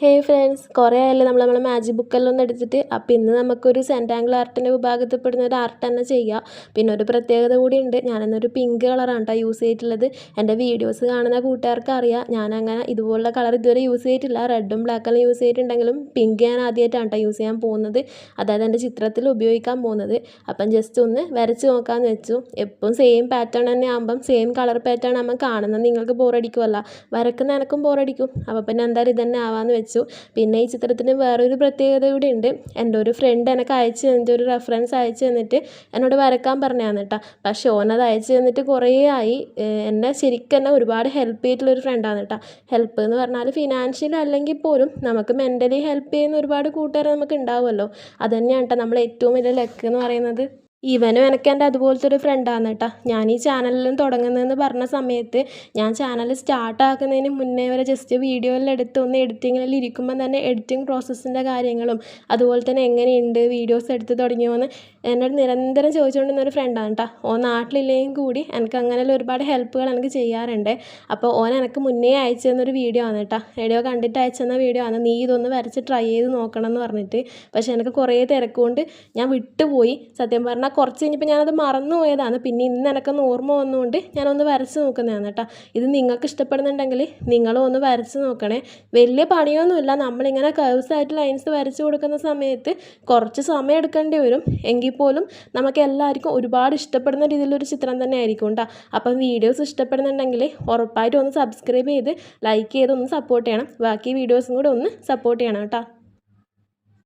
Hey friends, കുറേ ആയല്ലോ നമ്മളെ മാജിക് ബുക്കെല്ലാം ഒന്ന് എടുത്തിട്ട്. അപ്പോൾ ഇന്ന് നമുക്കൊരു സെൻറ്റാങ്കിൾ ആർട്ടിൻ്റെ വിഭാഗത്തിൽപ്പെടുന്ന ഒരു ആർട്ട് തന്നെ ചെയ്യാം. പിന്നെ ഒരു പ്രത്യേകത കൂടി ഉണ്ട്. ഞാനെന്നൊരു പിങ്ക് കളറാണ് കേട്ടോ യൂസ് ചെയ്തിട്ടുള്ളത്. എൻ്റെ വീഡിയോസ് കാണുന്ന കൂട്ടുകാർക്ക് അറിയാം, ഞാനങ്ങനെ ഇതുപോലുള്ള കളർ ഇതുവരെ യൂസ് ചെയ്തിട്ടില്ല. റെഡും ബ്ലാക്കെല്ലാം യൂസ് ചെയ്തിട്ടുണ്ടെങ്കിലും പിങ്ക് ഞാൻ ആദ്യമായിട്ടാണ് കേട്ടോ യൂസ് ചെയ്യാൻ പോകുന്നത്. അതായത് എൻ്റെ ചിത്രത്തിൽ ഉപയോഗിക്കാൻ പോകുന്നത്. അപ്പം ജസ്റ്റ് ഒന്ന് വരച്ച് നോക്കാമെന്ന് വെച്ചു. എപ്പം സെയിം പാറ്റേൺ തന്നെ ആകുമ്പം, സെയിം കളർ പാറ്റേൺ ആകുമ്പം കാണുന്നത് നിങ്ങൾക്ക് ബോറടിക്കുമല്ലോ, വരക്കുന്ന എനക്കും ബോറടിക്കും. അപ്പോൾ പിന്നെ എന്തായാലും ഇതന്നെ ആവാമെന്ന് വെച്ചു. പിന്നെ ഈ ചിത്രത്തിന് വേറൊരു പ്രത്യേകത കൂടി ഉണ്ട്. എൻ്റെ ഒരു ഫ്രണ്ട് എനിക്ക് അയച്ചു തന്നിട്ട്, ഒരു റെഫറൻസ് അയച്ചു തന്നിട്ട് എന്നോട് വരക്കാൻ പറഞ്ഞതാണ് കേട്ടോ. പക്ഷേ ഓനത് അയച്ചു തന്നിട്ട് കുറേ ആയി. എന്നെ ശരിക്കും തന്നെ ഒരുപാട് ഹെൽപ്പ് ചെയ്തിട്ടുള്ളൊരു ഫ്രണ്ടാണ് കേട്ടോ. ഹെൽപ്പ് എന്ന് പറഞ്ഞാൽ ഫിനാൻഷ്യൽ അല്ലെങ്കിൽ പോലും നമുക്ക് മെൻ്റലി ഹെൽപ്പ് ചെയ്യുന്ന ഒരുപാട് കൂട്ടുകാർ നമുക്ക് ഉണ്ടാവുമല്ലോ. അത് തന്നെയാണ് കേട്ടോ നമ്മൾ ഏറ്റവും വലിയ ലക്ക് എന്ന് പറയുന്നത്. ഇവനും എനിക്ക് എൻ്റെ അതുപോലത്തെ ഒരു ഫ്രണ്ടാണ് കേട്ടോ. ഞാൻ ഈ ചാനലിലും തുടങ്ങുന്നതെന്ന് പറഞ്ഞ സമയത്ത്, ഞാൻ ചാനൽ സ്റ്റാർട്ടാക്കുന്നതിന് മുന്നേ വരെ ജസ്റ്റ് വീഡിയോയിൽ എടുത്ത് ഒന്ന് എഡിറ്റിങ്ങിൽ ഇരിക്കുമ്പം തന്നെ എഡിറ്റിംഗ് പ്രോസസ്സിൻ്റെ കാര്യങ്ങളും അതുപോലെ തന്നെ എങ്ങനെയുണ്ട് വീഡിയോസ് എടുത്ത് തുടങ്ങിയോന്ന് എന്നോട് നിരന്തരം ചോദിച്ചുകൊണ്ടിരുന്ന ഒരു ഫ്രണ്ടാണ് കേട്ടോ. ഓൻ നാട്ടിലില്ലെങ്കിൽ കൂടി എനിക്ക് അങ്ങനെയുള്ള ഒരുപാട് ഹെൽപ്പുകൾ എനിക്ക് ചെയ്യാറുണ്ട്. അപ്പോൾ ഓൻ എനിക്ക് മുന്നേ അയച്ചു തന്നൊരു വീഡിയോ ആണ് കേട്ടോ. വീഡിയോ കണ്ടിട്ട് അയച്ചു തന്ന വീഡിയോ ആണ്, നീ ഇതൊന്ന് വരച്ച് ട്രൈ ചെയ്ത് നോക്കണം എന്ന് പറഞ്ഞിട്ട്. പക്ഷേ എനിക്ക് കുറേ തിരക്കുകൊണ്ട് ഞാൻ വിട്ടുപോയി. സത്യം പറഞ്ഞാൽ കുറച്ച് കഴിഞ്ഞപ്പോൾ ഞാനത് മറന്നു പോയതാണ്. പിന്നെ ഇന്ന് എനിക്കൊന്ന് ഓർമ്മ വന്നുകൊണ്ട് ഞാനൊന്ന് വരച്ച് നോക്കുന്നതാണ് കേട്ടോ. ഇത് നിങ്ങൾക്ക് ഇഷ്ടപ്പെടുന്നുണ്ടെങ്കിൽ നിങ്ങളും ഒന്ന് വരച്ച് നോക്കണേ. വലിയ പണിയൊന്നുമില്ല. നമ്മളിങ്ങനെ കർവ്സ് ആയിട്ട് ലൈൻസ് വരച്ച് കൊടുക്കുന്ന സമയത്ത് കുറച്ച് സമയം എടുക്കേണ്ടി വരും. എങ്കിൽ പോലും നമുക്ക് എല്ലാവർക്കും ഒരുപാട് ഇഷ്ടപ്പെടുന്ന രീതിയിലൊരു ചിത്രം തന്നെ ആയിരിക്കും കേട്ടോ. അപ്പം വീഡിയോസ് ഇഷ്ടപ്പെടുന്നുണ്ടെങ്കിൽ ഉറപ്പായിട്ടും ഒന്ന് സബ്സ്ക്രൈബ് ചെയ്ത് ലൈക്ക് ചെയ്ത് ഒന്ന് സപ്പോർട്ട് ചെയ്യണം. ബാക്കി വീഡിയോസും കൂടെ ഒന്ന് സപ്പോർട്ട് ചെയ്യണം കേട്ടോ.